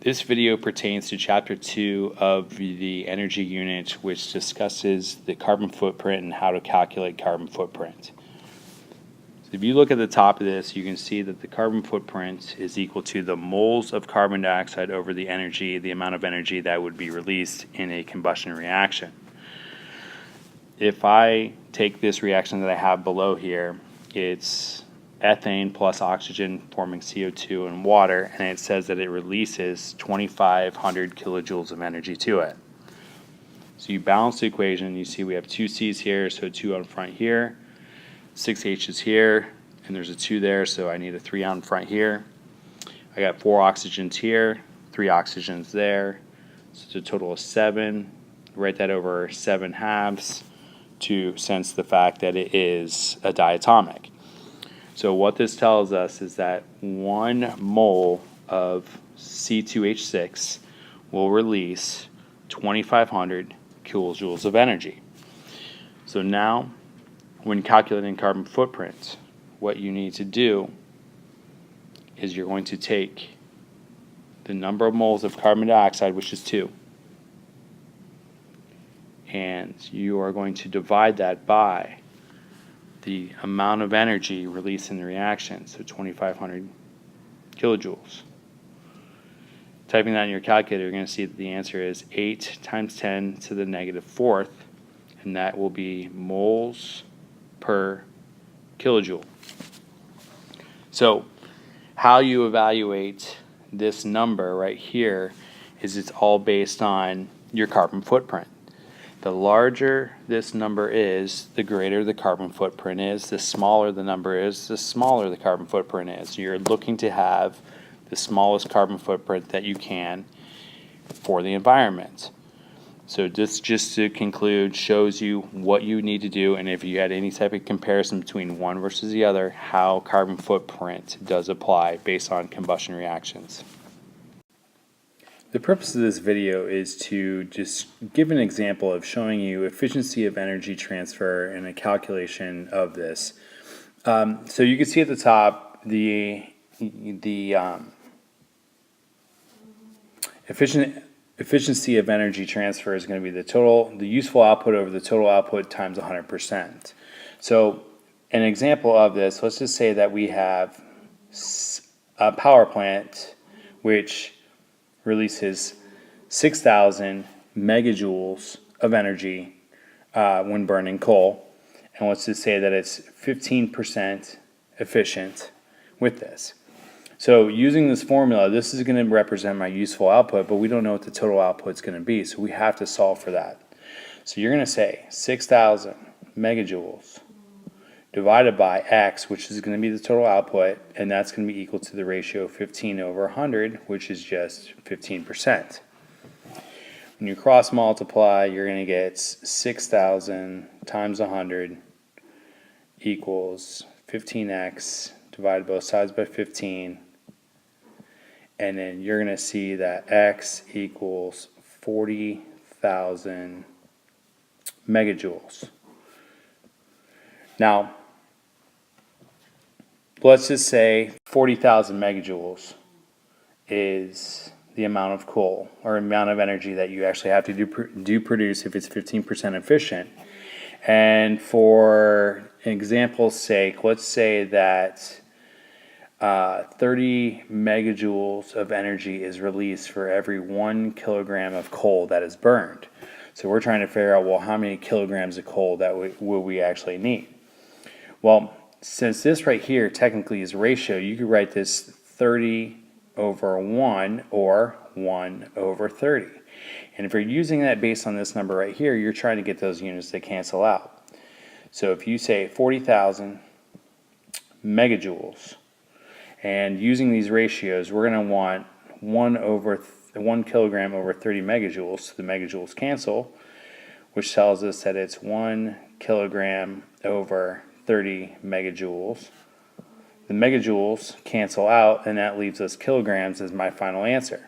This video pertains to Chapter 2 of the Energy Unit, which discusses the carbon footprint and how to calculate carbon footprint. So if you look at the top of this, you can see that the carbon footprint is equal to the moles of carbon dioxide over the amount of energy that would be released in a combustion reaction. If I take this reaction that I have below here, it's ethane plus oxygen forming CO2 and water, and it says that it releases 2,500 kilojoules of energy to it. So you balance the equation, you see we have two C's here, so 2 on front here, 6 H's here, and there's a 2 there, so I need a 3 on front here. I got 4 oxygens here, 3 oxygens there, so it's a total of 7. Write that over 7 halves to sense the fact that it is a diatomic. So what this tells us is that 1 mole of C2H6 will release 2,500 kilojoules of energy. So now, when calculating carbon footprint, what you need to do is you're going to take the number of moles of carbon dioxide, which is 2, and you are going to divide that by the amount of energy released in the reaction, so 2,500 kilojoules. Typing that in your calculator, you're going to see that the answer is 8 times 10 to the negative 4th, and that will be moles per kilojoule. So how you evaluate this number right here is it's all based on your carbon footprint. The larger this number is, the greater the carbon footprint is. The smaller the number is, the smaller the carbon footprint is. You're looking to have the smallest carbon footprint that you can for the environment. So this, just to conclude, shows you what you need to do, and if you had any type of comparison between one versus the other, how carbon footprint does apply based on combustion reactions. The purpose of this video is to just give an example of showing you efficiency of energy transfer and a calculation of this. So you can see at the top the efficiency of energy transfer is going to be the useful output over the total output times 100%. So an example of this, let's just say that we have a power plant which releases 6,000 megajoules of energy when burning coal, and let's just say that it's 15% efficient with this. So using this formula, this is going to represent my useful output, but we don't know what the total output is going to be, so we have to solve for that. So you're going to say 6,000 megajoules divided by X, which is going to be the total output, and that's going to be equal to the ratio of 15 over 100, which is just 15%. When you cross multiply, you're going to get 6,000 times 100 equals 15x, divide both sides by 15, and then you're going to see that X equals 40,000 megajoules. Now, let's just say 40,000 megajoules is the amount of coal or amount of energy that you actually have to do produce if it's 15% efficient. And for example's sake, let's say that 30 megajoules of energy is released for every 1 kilogram of coal that is burned. So we're trying to figure out, well, how many kilograms of coal that will we actually need? Well, since this right here technically is a ratio, you could write this 30 over 1 or 1 over 30. And if you're using that based on this number right here, you're trying to get those units to cancel out. So if you say 40,000 megajoules, and using these ratios, we're going to want 1 kilogram over 30 megajoules, so the megajoules cancel, which tells us that it's 1 kilogram over 30 megajoules. The megajoules cancel out, and that leaves us kilograms as my final answer.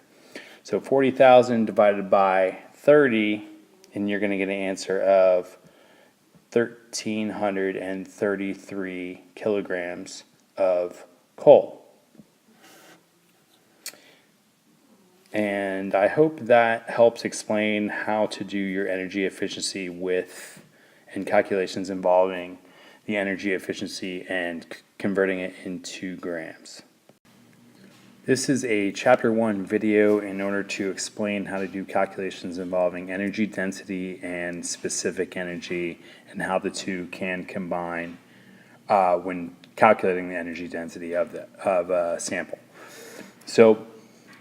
So 40,000 divided by 30, and you're going to get an answer of 1,333 kilograms of coal. And I hope that helps explain how to do your energy efficiency and calculations involving the energy efficiency and converting it into grams. This is a chapter 1 video in order to explain how to do calculations involving energy density and specific energy and how the two can combine when calculating the energy density of a sample. So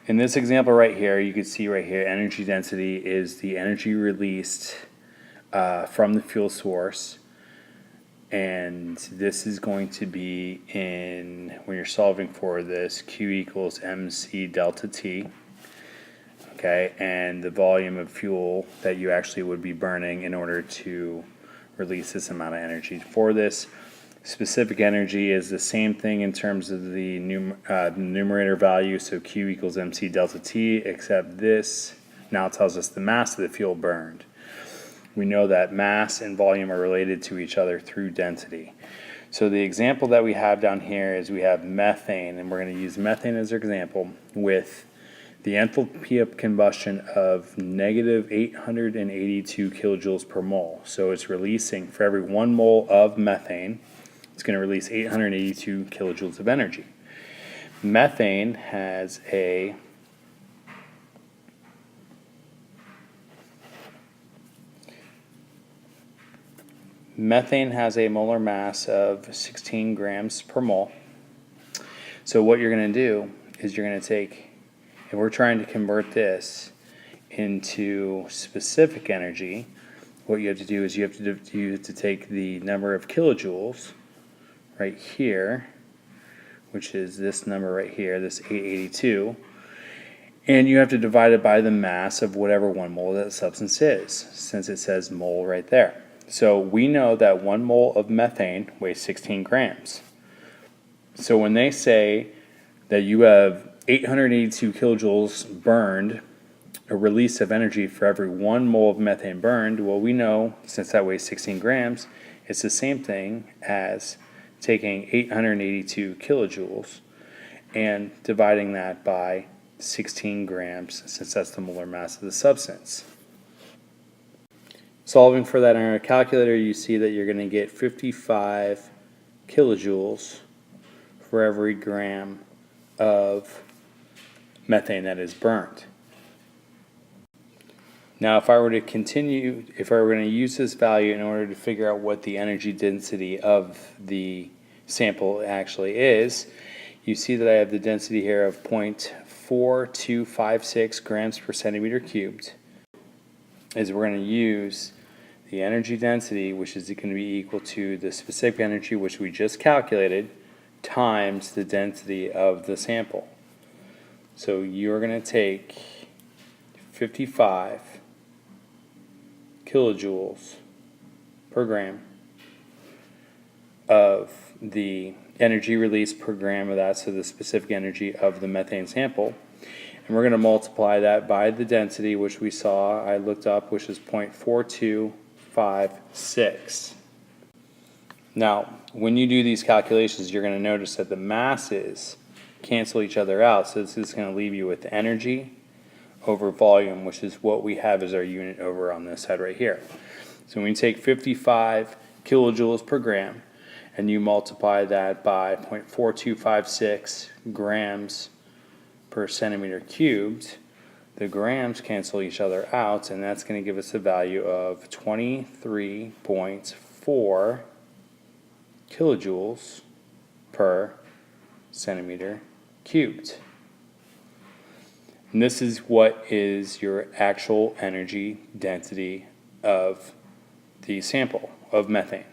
in this example right here, you can see right here, energy density is the energy released from the fuel source. And this is going to be when you're solving for this, Q equals MC delta T. Okay, and the volume of fuel that you actually would be burning in order to release this amount of energy. For this, specific energy is the same thing in terms of the numerator value, so Q equals MC delta T, except this now tells us the mass of the fuel burned. We know that mass and volume are related to each other through density. So the example that we have down here is we have methane, and we're going to use methane as our example with the enthalpy of combustion of negative 882 kilojoules per mole. So it's releasing, for every 1 mole of methane, it's going to release 882 kilojoules of energy. Methane has a molar mass of 16 grams per mole. So what you're going to do is you're going to take, if we're trying to convert this into specific energy, what you have to do is you have to take the number of kilojoules right here, which is this number right here, this 882, and you have to divide it by the mass of whatever 1 mole of that substance is, since it says mole right there. So we know that 1 mole of methane weighs 16 grams. So when they say that you have 882 kilojoules burned, a release of energy for every 1 mole of methane burned, well, we know, since that weighs 16 grams, it's the same thing as taking 882 kilojoules and dividing that by 16 grams, since that's the molar mass of the substance. Solving for that on our calculator, you see that you're going to get 55 kilojoules for every gram of methane that is burnt. Now, if I were going to use this value in order to figure out what the energy density of the sample actually is, you see that I have the density here of 0.4256 grams per centimeter cubed. We're going to use the energy density, which is going to be equal to the specific energy, which we just calculated, times the density of the sample. So you're going to take 55 kilojoules per gram of the energy released per gram of that, so the specific energy of the methane sample. And we're going to multiply that by the density, which we saw, I looked up, which is 0.4256. Now, when you do these calculations, you're going to notice that the masses cancel each other out. So this is going to leave you with energy over volume, which is what we have as our unit over on this side right here. So when you take 55 kilojoules per gram and you multiply that by 0.4256 grams per centimeter cubed, the grams cancel each other out, and that's going to give us a value of 23.4 kilojoules per centimeter cubed. And this is what is your actual energy density of the sample of methane.